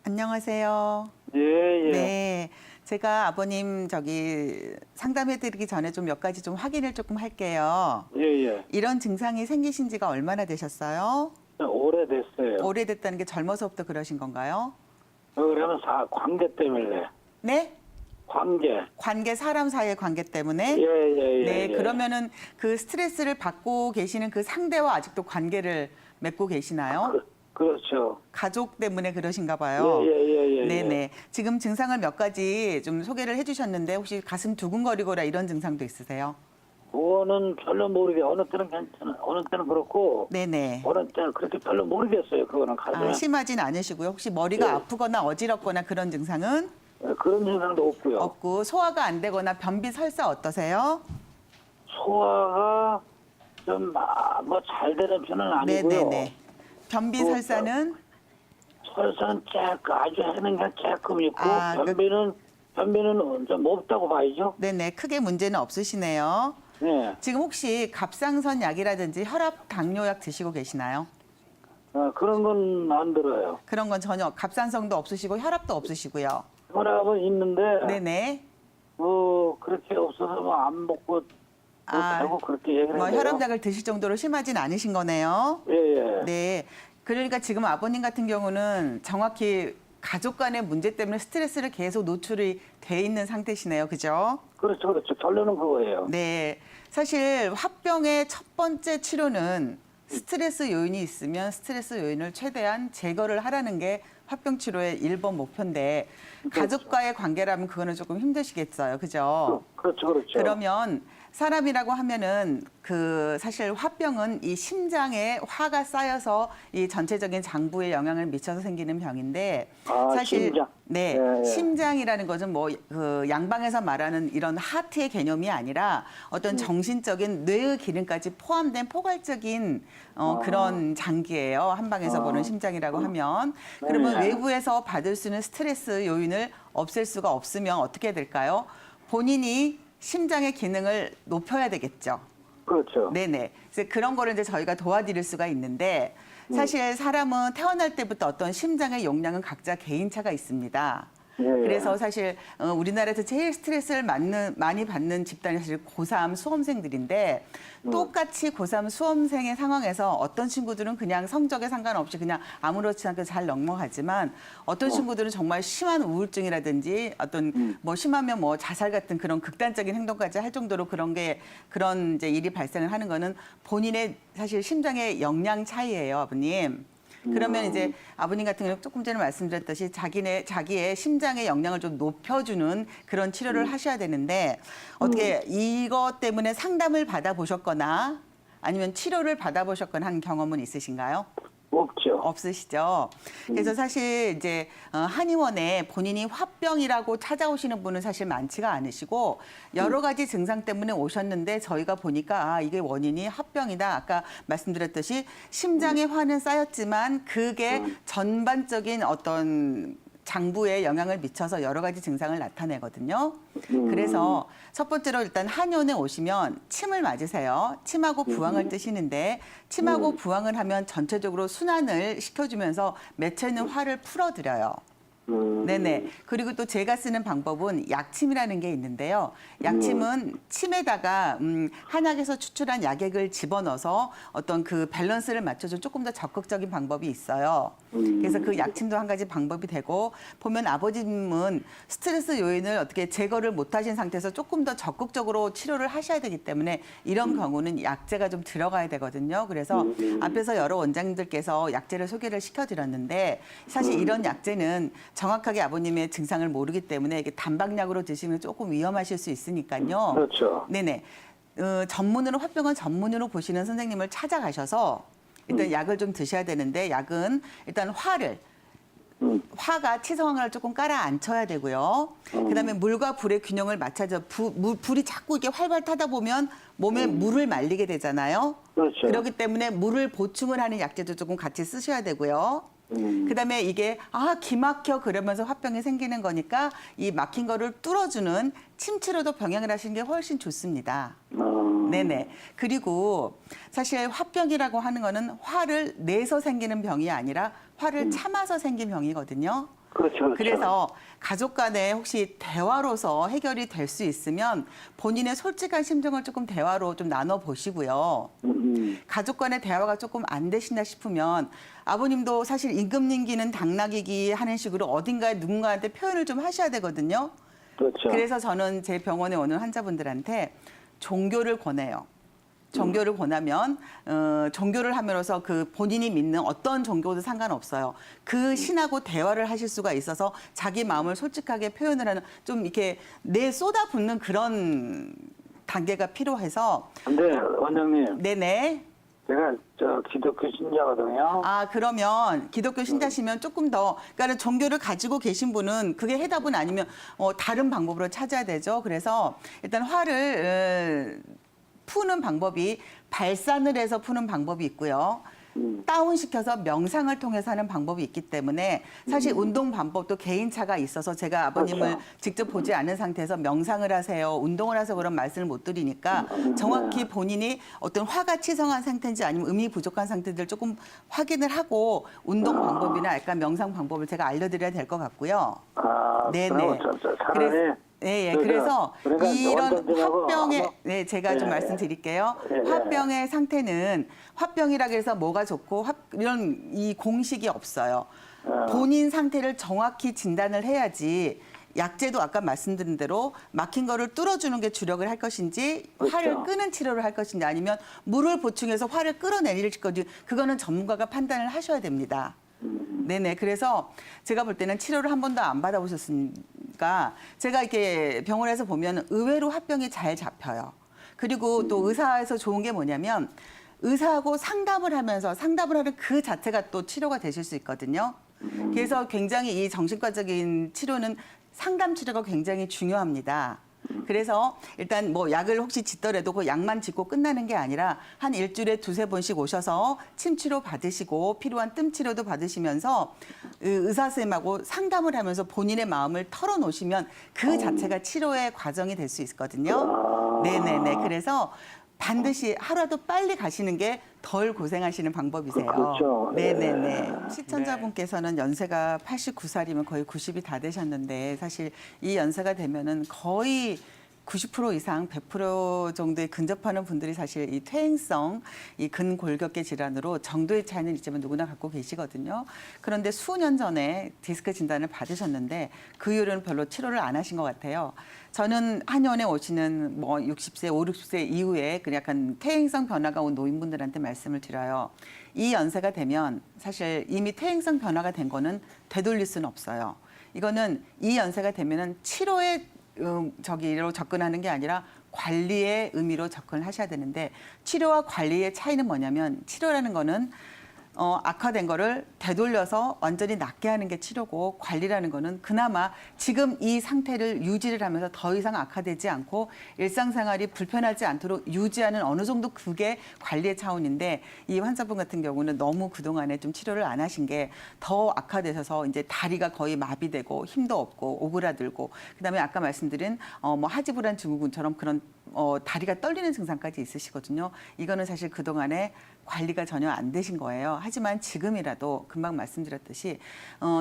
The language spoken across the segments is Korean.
안녕하세요. 예, 예. 네. 제가 아버님 상담해드리기 전에 좀 몇 가지 좀 확인을 조금 할게요. 예, 예. 이런 증상이 생기신 지가 얼마나 되셨어요? 오래됐어요. 오래됐다는 게 젊어서부터 그러신 건가요? 그러면 관계 때문에. 네? 관계. 사람 사이의 관계 때문에? 예, 예, 예. 네. 예. 그러면은 그 스트레스를 받고 계시는 그 상대와 아직도 관계를 맺고 계시나요? 그렇죠. 가족 때문에 그러신가 봐요. 예, 예, 예, 예. 네네. 지금 증상을 몇 가지 좀 소개를 해주셨는데 혹시 가슴 두근거리거나 이런 증상도 있으세요? 그거는 별로 모르게 어느 때는 괜찮아, 어느 때는 그렇고, 네네. 어느 때는 그렇게 별로 모르겠어요. 그거는 가슴에. 심하진 않으시고요. 혹시 머리가 네. 아프거나 어지럽거나 그런 증상은 그런 증상도 없고요. 없고 소화가 안 되거나 변비 설사 어떠세요? 소화가 좀 뭐 잘 되는 편은 아니고요. 네네네. 변비 또, 설사는 설사는 아주 해는 게 조금 있고, 아, 변비는 좀 없다고 봐야죠. 네네. 크게 문제는 없으시네요. 네. 지금 혹시 갑상선 약이라든지 혈압 당뇨약 드시고 계시나요? 그런 건 안 들어요. 그런 건 전혀 갑상선도 없으시고 혈압도 없으시고요. 혈압은 있는데, 네네. 그렇게 없어서 뭐 안 먹고 못하고 그렇게 얘기를 해요. 혈압약을 드실 정도로 심하진 않으신 거네요. 예, 예. 네. 그러니까 지금 아버님 같은 경우는 정확히 가족 간의 문제 때문에 스트레스를 계속 노출이 돼 있는 상태시네요. 그죠? 그렇죠, 그렇죠. 결론은 그거예요. 네. 사실 화병의 첫 번째 치료는 스트레스 요인이 있으면 스트레스 요인을 최대한 제거를 하라는 게 화병 치료의 1번 목표인데 가족과의 관계라면 그거는 조금 힘드시겠어요. 그죠? 그렇죠, 그렇죠. 그러면 사람이라고 하면은 사실 화병은 이 심장에 화가 쌓여서 이 전체적인 장부에 영향을 미쳐서 생기는 병인데 사실 심장. 네, 예, 예. 심장이라는 것은 뭐 양방에서 말하는 이런 하트의 개념이 아니라 어떤 정신적인 뇌의 기능까지 포함된 포괄적인 그런 장기예요. 한방에서 보는 심장이라고 하면 그러면 네. 외부에서 받을 수 있는 스트레스 요인을 없앨 수가 없으면 어떻게 될까요? 본인이 심장의 기능을 높여야 되겠죠. 그렇죠. 네네. 그래서 그런 거를 이제 저희가 도와드릴 수가 있는데 사실 사람은 태어날 때부터 어떤 심장의 용량은 각자 개인차가 있습니다. 예, 예. 그래서 사실 우리나라에서 제일 스트레스를 많이 받는 집단이 사실 고3 수험생들인데 똑같이 고3 수험생의 상황에서 어떤 친구들은 그냥 성적에 상관없이 그냥 아무렇지 않게 잘 넘어가지만 어떤 친구들은 정말 심한 우울증이라든지 어떤 뭐 심하면 뭐 자살 같은 그런 극단적인 행동까지 할 정도로 그런 이제 일이 발생을 하는 거는 본인의 사실 심장의 역량 차이예요, 아버님. 그러면 이제 아버님 같은 경우는 조금 전에 말씀드렸듯이 자기의 심장의 역량을 좀 높여주는 그런 치료를 하셔야 되는데 어떻게 이것 때문에 상담을 받아보셨거나 아니면 치료를 받아보셨거나 한 경험은 있으신가요? 없죠. 없으시죠. 그래서 사실 이제 한의원에 본인이 화병이라고 찾아오시는 분은 사실 많지가 않으시고 여러 가지 증상 때문에 오셨는데 저희가 보니까 이게 원인이 화병이다. 아까 말씀드렸듯이 심장에 화는 쌓였지만 그게 전반적인 어떤 장부에 영향을 미쳐서 여러 가지 증상을 나타내거든요. 그래서 첫 번째로 일단 한의원에 오시면 침을 맞으세요. 침하고 부항을 뜨시는데 침하고 부항을 하면 전체적으로 순환을 시켜주면서 맺혀있는 화를 풀어드려요. 네네. 그리고 또 제가 쓰는 방법은 약침이라는 게 있는데요. 약침은 침에다가 한약에서 추출한 약액을 집어넣어서 어떤 그 밸런스를 맞춰서 조금 더 적극적인 방법이 있어요. 그래서 그 약침도 한 가지 방법이 되고 보면 아버님은 스트레스 요인을 어떻게 제거를 못하신 상태에서 조금 더 적극적으로 치료를 하셔야 되기 때문에 이런 경우는 약제가 좀 들어가야 되거든요. 그래서 앞에서 여러 원장님들께서 약제를 소개를 시켜드렸는데 사실 이런 약제는 정확하게 아버님의 증상을 모르기 때문에 이게 단박약으로 드시면 조금 위험하실 수 있으니까요. 그렇죠. 네네. 전문으로 화병원 전문으로 보시는 선생님을 찾아가셔서 일단 약을 좀 드셔야 되는데 약은 일단 화가 치성을 조금 깔아앉혀야 되고요. 그다음에 물과 불의 균형을 맞춰서 불이 자꾸 이렇게 활발 타다 보면 몸에 물을 말리게 되잖아요. 그렇죠. 그렇기 때문에 물을 보충을 하는 약제도 조금 같이 쓰셔야 되고요. 그다음에 이게 기막혀 그러면서 화병이 생기는 거니까 이 막힌 거를 뚫어주는 침치료도 병행을 하시는 게 훨씬 좋습니다. 네네. 그리고 사실 화병이라고 하는 거는 화를 내서 생기는 병이 아니라 화를 참아서 생긴 병이거든요. 그렇죠. 그래서 가족 간에 혹시 대화로서 해결이 될 수 있으면 본인의 솔직한 심정을 조금 대화로 좀 나눠 보시고요. 가족 간의 대화가 조금 안 되신다 싶으면 아버님도 사실 임금님기는 당나귀기 하는 식으로 어딘가에 누군가한테 표현을 좀 하셔야 되거든요. 그렇죠. 그래서 저는 제 병원에 오는 환자분들한테 종교를 권해요. 종교를 권하면 종교를 함으로써 그 본인이 믿는 어떤 종교도 상관없어요. 그 신하고 대화를 하실 수가 있어서 자기 마음을 솔직하게 표현을 하는 좀 이렇게 내 쏟아붓는 그런 단계가 필요해서 근데 원장님, 네네. 제가 저 기독교 신자거든요. 아, 그러면 기독교 신자시면 조금 더, 그러니까 종교를 가지고 계신 분은 그게 해답은 아니면 다른 방법으로 찾아야 되죠. 그래서 일단 화를 푸는 방법이 발산을 해서 푸는 방법이 있고요. 다운시켜서 명상을 통해서 하는 방법이 있기 때문에 사실 운동 방법도 개인차가 있어서 제가 아버님을 그렇죠. 직접 보지 않은 상태에서 명상을 하세요, 운동을 하세요 그런 말씀을 못 드리니까 정확히 본인이 어떤 화가 치성한 상태인지 아니면 음이 부족한 상태들 조금 확인을 하고 운동 방법이나 약간 명상 방법을 제가 알려드려야 될 것 같고요. 아, 네네. 차라리 예, 예. 그러니까 그래서 그러니까 이런 원장님하고 화병의 한번- 네, 제가 좀 예. 말씀드릴게요. 예, 예. 화병의 상태는 화병이라 그래서 뭐가 좋고 이런 이 공식이 없어요. 본인 상태를 정확히 진단을 해야지 약제도 아까 말씀드린 대로 막힌 거를 뚫어주는 게 주력을 할 것인지 그렇죠. 화를 끄는 치료를 할 것인지 아니면 물을 보충해서 화를 끌어내릴 것인지 그거는 전문가가 판단을 하셔야 됩니다. 네네. 그래서 제가 볼 때는 치료를 한 번도 안 받아보셨으니까 제가 이렇게 병원에서 보면 의외로 화병이 잘 잡혀요. 그리고 또 의사에서 좋은 게 뭐냐면 의사하고 상담을 하면서 상담을 하는 그 자체가 또 치료가 되실 수 있거든요. 그래서 굉장히 이 정신과적인 치료는 상담 치료가 굉장히 중요합니다. 그래서 일단 뭐 약을 혹시 짓더라도 그 약만 짓고 끝나는 게 아니라 한 일주일에 두세 번씩 오셔서 침 치료 받으시고 필요한 뜸 치료도 받으시면서 의사 선생님하고 상담을 하면서 본인의 마음을 털어놓으시면 그 자체가 치료의 과정이 될 수 있거든요. 네네네. 그래서 반드시 하루라도 빨리 가시는 게 덜 고생하시는 방법이세요. 그렇죠. 네네네. 시청자분께서는 연세가 89살이면 거의 90이 다 되셨는데 사실 이 연세가 되면은 거의 90% 이상 100% 정도에 근접하는 분들이 사실 이 퇴행성 이 근골격계 질환으로 정도의 차이는 있지만 누구나 갖고 계시거든요. 그런데 수년 전에 디스크 진단을 받으셨는데 그 이후로는 별로 치료를 안 하신 것 같아요. 저는 한의원에 오시는 뭐 60세, 5, 60세 이후에 그 약간 퇴행성 변화가 온 노인분들한테 말씀을 드려요. 이 연세가 되면 사실 이미 퇴행성 변화가 된 거는 되돌릴 수는 없어요. 이거는 이 연세가 되면은 치료의 저기로 접근하는 게 아니라 관리의 의미로 접근을 하셔야 되는데 치료와 관리의 차이는 뭐냐면 치료라는 거는 악화된 거를 되돌려서 완전히 낫게 하는 게 치료고 관리라는 거는 그나마 지금 이 상태를 유지를 하면서 더 이상 악화되지 않고 일상생활이 불편하지 않도록 유지하는 어느 정도 그게 관리의 차원인데 이 환자분 같은 경우는 너무 그동안에 좀 치료를 안 하신 게 더 악화되셔서 이제 다리가 거의 마비되고 힘도 없고 오그라들고 그다음에 아까 말씀드린 뭐 하지불안 증후군처럼 그런 다리가 떨리는 증상까지 있으시거든요. 이거는 사실 그동안에 관리가 전혀 안 되신 거예요. 하지만 지금이라도 금방 말씀드렸듯이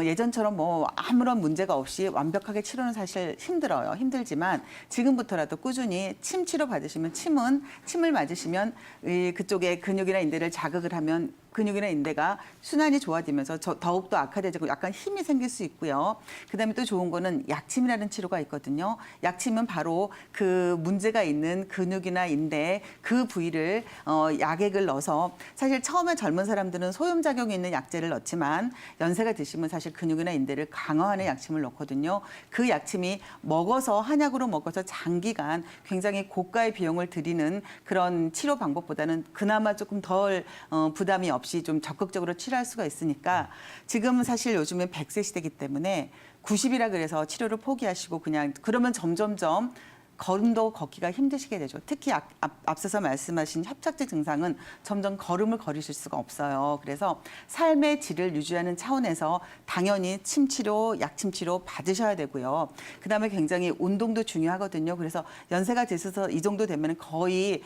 예전처럼 뭐 아무런 문제가 없이 완벽하게 치료는 사실 힘들어요. 힘들지만 지금부터라도 꾸준히 침 치료 받으시면 침을 맞으시면 그쪽에 근육이나 인대를 자극을 하면 근육이나 인대가 순환이 좋아지면서 더욱더 악화되고 약간 힘이 생길 수 있고요. 그다음에 또 좋은 거는 약침이라는 치료가 있거든요. 약침은 바로 그 문제가 있는 근육이나 인대 그 부위를 약액을 넣어서 사실 처음에 젊은 사람들은 소염작용이 있는 약제를 넣지만 연세가 드시면 사실 근육이나 인대를 강화하는 약침을 넣거든요. 그 약침이 한약으로 먹어서 장기간 굉장히 고가의 비용을 들이는 그런 치료 방법보다는 그나마 조금 덜 부담이 없이 좀 적극적으로 치료할 수가 있으니까 지금은 사실 요즘에 100세 시대이기 때문에 90이라 그래서 치료를 포기하시고 그냥 그러면 점점점 걸음도 걷기가 힘드시게 되죠. 특히 앞서서 말씀하신 협착증 증상은 점점 걸음을 걸으실 수가 없어요. 그래서 삶의 질을 유지하는 차원에서 당연히 침치료, 약침치료 받으셔야 되고요. 그다음에 굉장히 운동도 중요하거든요. 그래서 연세가 드셔서 이 정도 되면 거의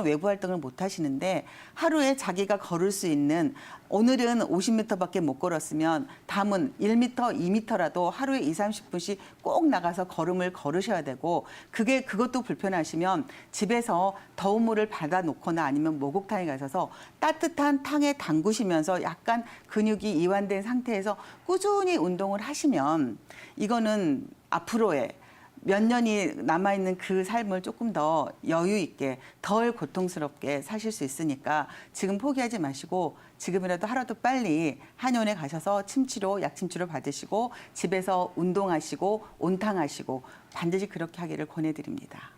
외부 활동을 못 하시는데 하루에 자기가 걸을 수 있는 오늘은 50m밖에 못 걸었으면 다음은 1m, 2m라도 하루에 2, 30분씩 꼭 나가서 걸음을 걸으셔야 되고 그것도 불편하시면 집에서 더운 물을 받아 놓거나 아니면 목욕탕에 가셔서 따뜻한 탕에 담그시면서 약간 근육이 이완된 상태에서 꾸준히 운동을 하시면 이거는 앞으로의 몇 년이 남아있는 그 삶을 조금 더 여유 있게 덜 고통스럽게 사실 수 있으니까 지금 포기하지 마시고 지금이라도 하루도 빨리 한의원에 가셔서 침치료, 약침치료 받으시고 집에서 운동하시고 온탕하시고 반드시 그렇게 하기를 권해드립니다.